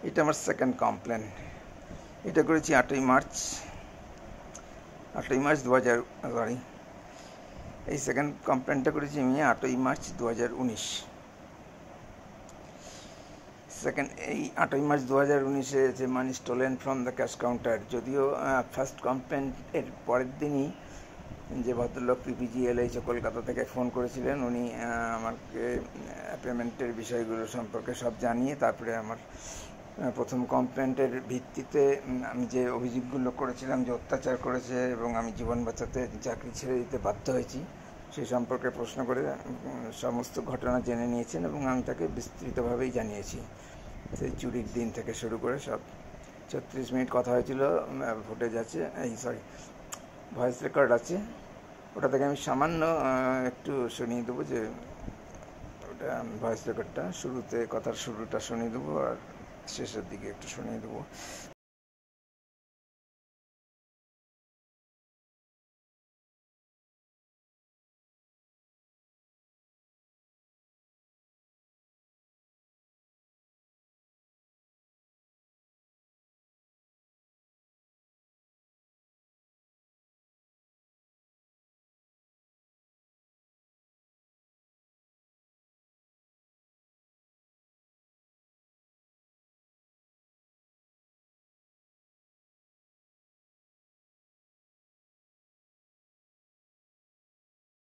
এটা আমার second complain. এটা করেছি 8ই মার্চ 2000 সরি, এই সেকেন্ড কমপ্লেনটা করেছি আমি 8ই মার্চ 2019। এই 8ই মার্চ 2019-এ যে money stolen from the cash counter, যদিও ফার্স্ট কমপ্লেন্টের পরের দিনই যে ভদ্রলোক PPGLH কলকাতা থেকে ফোন করেছিলেন, উনি আমাকে পেমেন্টের বিষয়গুলো সম্পর্কে সব জানিয়ে তারপরে আমার প্রথম কমপ্লেন্টের ভিত্তিতে আমি যে অভিযোগগুলো করেছিলাম যে অত্যাচার করেছে এবং আমি জীবন বাঁচাতে চাকরি ছেড়ে দিতে বাধ্য হয়েছি সেই সম্পর্কে প্রশ্ন করে সমস্ত ঘটনা জেনে নিয়েছেন এবং আমি তাকে বিস্তৃতভাবেই জানিয়েছি। সেই চুরির দিন থেকে শুরু করে সব 36 মিনিট কথা হয়েছিল, ফুটেজ আছে, ভয়েস রেকর্ড আছে। ওটা থেকে আমি সামান্য একটু শুনিয়ে দেবো, যে ওটা ভয়েস রেকর্ডটা শুরুতে কথার শুরুটা শুনিয়ে দেবো আর শেষের দিকে একটু শুনিয়ে দেবো।